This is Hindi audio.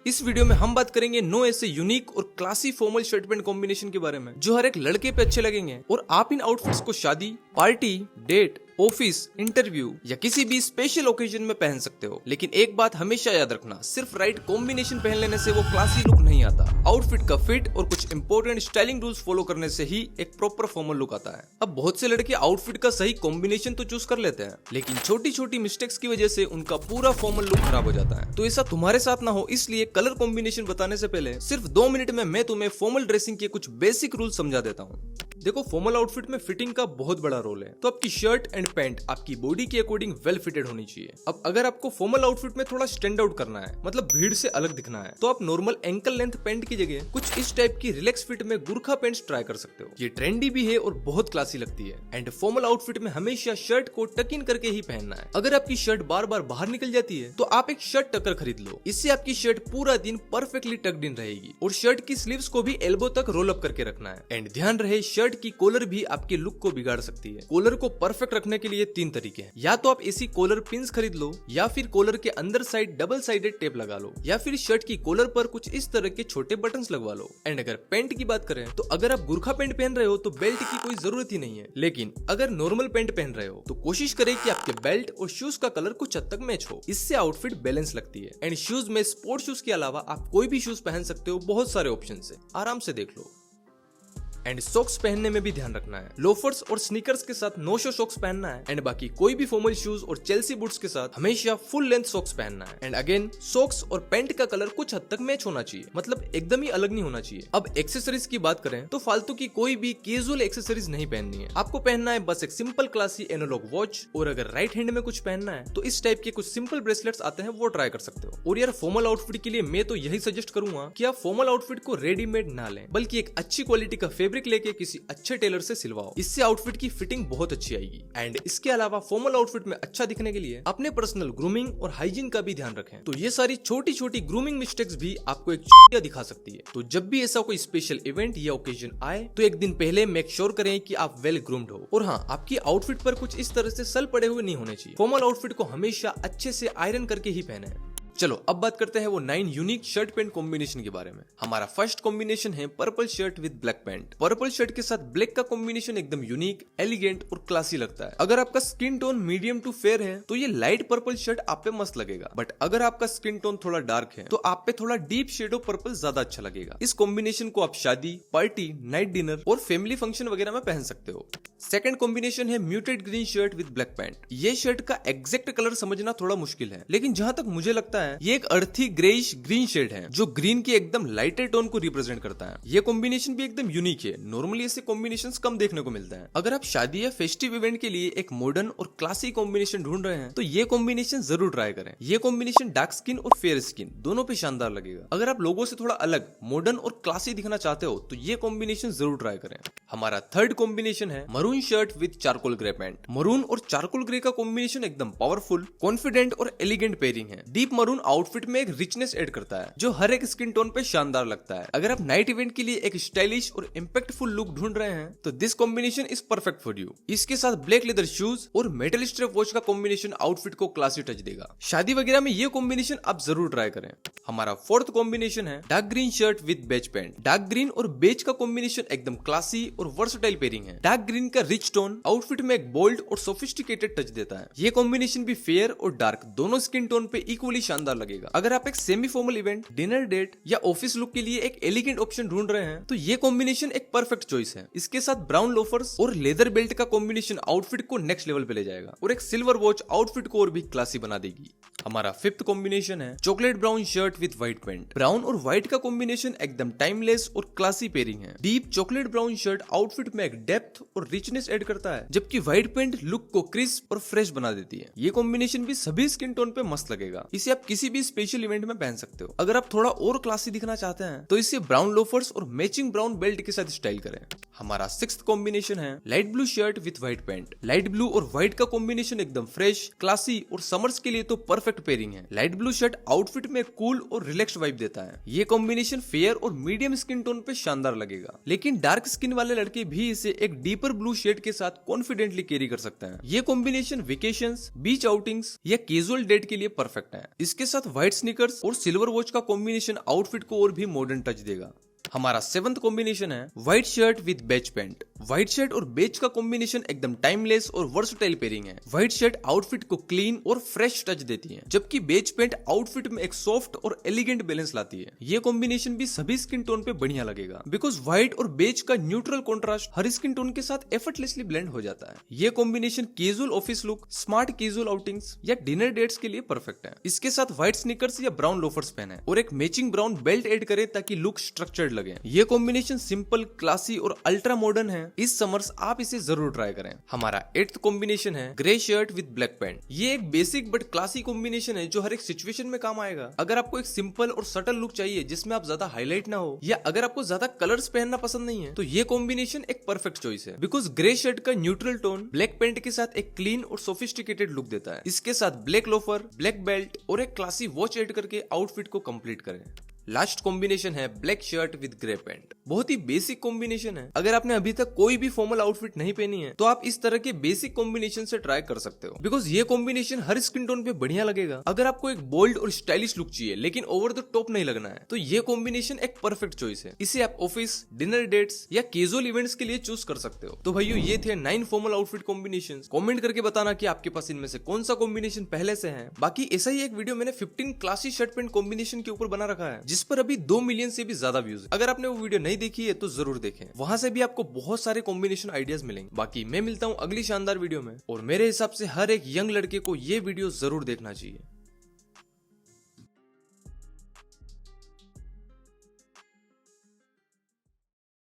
इस वीडियो में हम बात करेंगे 9 ऐसे यूनिक और classy formal shirt pant combination के बारे में जो हर एक लड़के पे अच्छे लगेंगे और आप इन आउटफिट्स को शादी, पार्टी, डेट, ऑफिस, इंटरव्यू या किसी भी स्पेशल ओकेजन में पहन सकते हो। लेकिन एक बात हमेशा याद रखना, सिर्फ राइट कॉम्बिनेशन पहन लेने से वो क्लासी लुक नहीं आता। आउटफिट का फिट और कुछ इंपॉर्टेंट स्टाइलिंग रूल्स फॉलो करने से ही एक प्रॉपर फॉर्मल लुक आता है। अब बहुत से लड़के आउटफिट का सही कॉम्बिनेशन तो चूज कर लेते हैं, लेकिन छोटी छोटी मिस्टेक्स की वजह से उनका पूरा फॉर्मल लुक खराब हो जाता है। तो ऐसा तुम्हारे साथ ना हो, इसलिए कलर कॉम्बिनेशन बताने से पहले सिर्फ 2 मिनट में मैं तुम्हें फॉर्मल ड्रेसिंग के कुछ बेसिक रूल समझा देता हूँ। देखो, फॉर्मल आउटफिट में फिटिंग का बहुत बड़ा रोल है, तो आपकी शर्ट एंड पैंट आपकी बॉडी के अकॉर्डिंग वेल फिटेड होनी चाहिए। अब अगर आपको फॉर्मल आउटफिट में थोड़ा स्टैंड आउट करना है, मतलब भीड़ से अलग दिखना है, तो आप नॉर्मल एंकल लेंथ पैंट की जगह कुछ इस टाइप की रिलैक्स फिट में गुरखा पैंट्स ट्राई कर सकते हो। ये ट्रेंडी भी है और बहुत क्लासी लगती है। एंड फॉर्मल आउटफिट में हमेशा शर्ट को टक इन करके ही पहनना है। अगर आपकी शर्ट बार बार बाहर निकल जाती है तो आप एक शर्ट टकर खरीद लो, इससे आपकी शर्ट पूरा दिन परफेक्टली टक्ड इन रहेगी। और शर्ट की स्लीव्स को भी एल्बो तक रोल अप करके रखना है। एंड ध्यान रहे, शर्ट की कॉलर भी आपके लुक को बिगाड़ सकती है। कॉलर को परफेक्ट रखने के लिए 3 तरीके हैं। या तो आप ऐसी कॉलर पिन्स खरीद लो, या फिर कॉलर के अंदर साइड डबल साइडेड टेप लगा लो, या फिर शर्ट की कॉलर पर कुछ इस तरह के छोटे बटन्स लगवा लो। एंड अगर पैंट की बात करें तो अगर आप गुरखा पैंट पहन रहे हो तो बेल्ट की कोई जरूरत ही नहीं है। लेकिन अगर नॉर्मल पैंट पहन रहे हो तो कोशिश करें कि आपके बेल्ट और शूज का कलर कुछ हद तक मैच हो, इससे आउटफिट बैलेंस लगती है। एंड शूज में स्पोर्ट शूज के अलावा आप कोई भी शूज पहन सकते हो, बहुत सारे ऑप्शन है, आराम से देख लो। एंड सॉक्स पहनने में भी ध्यान रखना है। लोफर्स और स्नीकर्स के साथ नो शो सॉक्स पहनना है। एंड बाकी कोई भी फॉर्मल शूज और चेल्सी बूट्स के साथ हमेशा फुल लेंथ सॉक्स पहनना है। एंड अगेन, सॉक्स और पैंट का कलर कुछ हद तक मैच होना चाहिए, मतलब एकदम ही अलग नहीं होना चाहिए। अब एक्सेसरीज की बात करें तो फालतू की कोई भी कैजुअल एक्सेसरीज नहीं पहननी है। आपको पहनना है बस एक सिंपल क्लासी एनालॉग वॉच, और अगर राइट हैंड में कुछ पहनना है तो इस टाइप के कुछ सिंपल ब्रेसलेट्स आते हैं, वो ट्राई कर सकते हो। और यार, फॉर्मल आउटफिट के लिए मैं तो यही सजेस्ट करूंगा कि आप फॉर्मल आउटफिट को रेडीमेड ना लें, बल्कि एक अच्छी क्वालिटी का फैब्रिक लेके किसी अच्छे टेलर से सिलवाओ। इससे आउटफिट की फिटिंग बहुत अच्छी आएगी। एंड इसके अलावा फॉर्मल आउटफिट में अच्छा दिखने के लिए अपने पर्सनल ग्रूमिंग और हाइजीन का भी ध्यान रखें। तो ये सारी छोटी छोटी ग्रूमिंग मिस्टेक्स भी आपको एक चूतिया दिखा सकती है। तो जब भी ऐसा कोई स्पेशल इवेंट या ओकेजन आए तो एक दिन पहले मेक श्योर करें कि आप वेल ग्रूम्ड हो। और हाँ, आपकी आउटफिट पर कुछ इस तरह से सल पड़े हुए नहीं होने चाहिए। फॉर्मल आउटफिट को हमेशा अच्छे से आयरन करके ही पहने। चलो अब बात करते हैं वो 9 यूनिक शर्ट पैंट कॉम्बिनेशन के बारे में। हमारा फर्स्ट कॉम्बिनेशन है purple shirt with black pant. Purple shirt के साथ ब्लैक का कॉम्बिनेशन एकदम यूनिक, एलिगेंट और क्लासी लगता है। अगर आपका skin tone medium to fair है तो ये लाइट पर्पल शर्ट आप पे मस्त लगेगा, बट अगर आपका स्किन टोन थोड़ा डार्क है तो आप पे थोड़ा डीप शेड ऑफ पर्पल ज्यादा अच्छा लगेगा। इस कॉम्बिनेशन को आप शादी, पार्टी, नाइट डिनर और फैमिली फंक्शन वगैरह में पहन सकते हो। सेकंड कॉम्बिनेशन है muted green shirt with black pant. ये शर्ट का एग्जैक्ट कलर समझना थोड़ा मुश्किल है, लेकिन जहां तक मुझे लगता है ये एक अर्थी ग्रेइश ग्रीन शेड है जो ग्रीन के एकदम लाइटर टोन को रिप्रेजेंट करता है। ये कॉम्बिनेशन भी एकदम यूनिक है। नॉर्मली ऐसे कॉम्बिनेशंस कम देखने को मिलता है। अगर आप शादी या फेस्टिव इवेंट के लिए एक मॉडर्न और क्लासी कॉम्बिनेशन ढूंढ रहे हैं तो ये कॉम्बिनेशन जरूर ट्राई करें। ये कॉम्बिनेशन डार्क स्किन और फेयर स्किन दोनों पे शानदार लगेगा। अगर आप लोगों से थोड़ा अलग, मॉडर्न और क्लासी दिखना चाहते हो तो ये कॉम्बिनेशन जरूर ट्राई करें। हमारा थर्ड कॉम्बिनेशन है maroon shirt with charcoal grey pant. Maroon और चारकोल ग्रे का कॉम्बिनेशन एकदम पावरफुल, कॉन्फिडेंट और एलिगेंट पेयरिंग है। डीप मरून आउटफिट में एक रिचनेस ऐड करता है जो हर एक स्किन टोन पे शानदार लगता है। अगर आप नाइट इवेंट के लिए एक स्टाइलिश और इंपैक्टफुल लुक ढूंढ रहे हैं तो this combination is perfect for you. इसके साथ ब्लैक लेदर शूज और मेटल स्ट्रैप वॉच का कॉम्बिनेशन आउटफिट को क्लासी टच देगा। शादी वगैरह में ये कॉम्बिनेशन आप जरूर ट्राई करें। हमारा फोर्थ कॉम्बिनेशन है dark green shirt with beige pant. Dark green और बेज का कॉम्बिनेशन एकदम क्लासी और वर्सटाइल पेयरिंग है। डार्क ग्रीन का रिच टोन आउटफिट में एक बोल्ड और सोफिस्टिकेटेड टच देता है। ये कॉम्बिनेशन भी फेयर और डार्क दोनों स्किन टोन पे इक्वली शानदार लगेगा। अगर आप एक semi formal event, dinner date या ऑफिस लुक के लिए एक एलिगेंट ऑप्शन ढूंढ रहे हैं तो ये कॉम्बिनेशन एक परफेक्ट चॉइस है। इसके साथ ब्राउन लोफर्स और लेदर बेल्ट का कॉम्बिनेशन आउटफिट को नेक्स्ट लेवल पे ले जाएगा, और एक सिल्वर वॉच आउटफिट को और भी क्लासी बना देगी। हमारा फिफ्थ कॉम्बिनेशन है chocolate brown shirt with white pant. Brown और व्हाइट का कॉम्बिनेशन एकदम टाइमलेस और क्लासी पेयरिंग है। Deep chocolate brown shirt outfit में एक डेप्थ और रिचनेस ऐड करता है, जबकि व्हाइट पैंट लुक को क्रिस्प और फ्रेश बना देती है। ये कॉम्बिनेशन भी सभी स्किन टोन पे मस्त लगेगा। इसे आप किसी भी स्पेशल इवेंट में पहन सकते हो। अगर आप थोड़ा और क्लासी दिखना चाहते हैं तो इसे ब्राउन लोफर्स और मैचिंग ब्राउन बेल्ट के साथ स्टाइल करें। हमारा सिक्स्थ कॉम्बिनेशन है light blue shirt with white pant. Light blue और व्हाइट का कॉम्बिनेशन एकदम फ्रेश, क्लासी और समर्स के लिए तो परफेक्ट पेयरिंग है। लाइट ब्लू शर्ट आउटफिट में कूल और रिलैक्स्ड वाइब देता है। ये कॉम्बिनेशन फेयर और मीडियम स्किन टोन पे शानदार लगेगा, लेकिन डार्क स्किन वाले लड़के भी इसे एक डीपर ब्लू शेड के साथ कॉन्फिडेंटली कैरी कर सकते हैं। ये कॉम्बिनेशन वेकेशंस, बीच आउटिंग्स या कैजुअल डेट के लिए परफेक्ट है। इसके इसके साथ व्हाइट स्नीकर्स और सिल्वर वॉच का कॉम्बिनेशन आउटफिट को और भी मॉडर्न टच देगा। हमारा 7th कॉम्बिनेशन है white shirt with beige pant. White shirt और बेज का कॉम्बिनेशन एकदम टाइमलेस और वर्सटाइल पेयरिंग है। व्हाइट शर्ट आउटफिट को क्लीन और फ्रेश टच देती है, जबकि बेज पैंट आउटफिट में एक सॉफ्ट और एलिगेंट बैलेंस लाती है। ये कॉम्बिनेशन भी सभी स्किन टोन पे बढ़िया लगेगा, बिकॉज व्हाइट और बेज का न्यूट्रल कॉन्ट्रास्ट हर स्किन टोन के साथ एफर्टलेसली ब्लेंड हो जाता है। ये combination casual office look, smart casual outings या डिनर डेट्स के लिए परफेक्ट है। इसके साथ व्हाइट स्नीकर्स या ब्राउन लोफर्स पहने और एक मैचिंग ब्राउन बेल्ट एड करें ताकि लुक स्ट्रक्चर्ड लगे। ये कॉम्बिनेशन सिंपल, क्लासी और अल्ट्रा मॉडर्न है। इस समर्स आप इसे जरूर ट्राई करें। हमारा 8th कॉम्बिनेशन है grey shirt with black pant. ये एक बेसिक बट क्लासी कॉम्बिनेशन है जो हर एक सिचुएशन में काम आएगा। अगर आपको एक सिंपल और सटल लुक चाहिए जिसमें आप ज्यादा हाईलाइट ना हो, या अगर आपको ज्यादा कलर्स पहनना पसंद नहीं है, तो ये कॉम्बिनेशन एक परफेक्ट चॉइस है। बिकॉज ग्रे शर्ट का न्यूट्रल टोन ब्लैक पैंट के साथ एक क्लीन और सोफिस्टिकेटेड लुक देता है। इसके साथ ब्लैक लोफर, ब्लैक बेल्ट और एक क्लासी वॉच एड करके आउटफिट को कंप्लीट करें। लास्ट कॉम्बिनेशन है black shirt with grey pant. बहुत ही बेसिक कॉम्बिनेशन है। अगर आपने अभी तक कोई भी फॉर्मल आउटफिट नहीं पहनी है तो आप इस तरह के बेसिक कॉम्बिनेशन से ट्राई कर सकते हो, बिकॉज ये कॉम्बिनेशन हर स्किन टोन पे बढ़िया लगेगा। अगर आपको एक बोल्ड और स्टाइलिश लुक चाहिए लेकिन ओवर द टॉप नहीं लगना है, तो ये कॉम्बिनेशन एक परफेक्ट चॉइस है। इसे आप ऑफिस, डिनर डेट्स या कैजुअल इवेंट्स के लिए चूज कर सकते हो। तो भाइयों, ये थे 9 फॉर्मल आउटफिट कॉम्बिनेशन। कॉमेंट करके बताना कि आपके पास इनमें से कौन सा कॉम्बिनेशन पहले से है। बाकी ऐसा ही एक वीडियो मैंने 15 क्लासी शर्ट पैंट कॉम्बिनेशन के ऊपर बना रखा है, जिस पर अभी 2 मिलियन से भी ज्यादा व्यूज है। अगर आपने वो वीडियो नहीं देखी है तो जरूर देखें, वहां से भी आपको बहुत सारे कॉम्बिनेशन आइडियाज मिलेंगे। बाकी मैं मिलता हूं अगली शानदार वीडियो में, और मेरे हिसाब से हर एक यंग लड़के को ये वीडियो जरूर देखना चाहिए।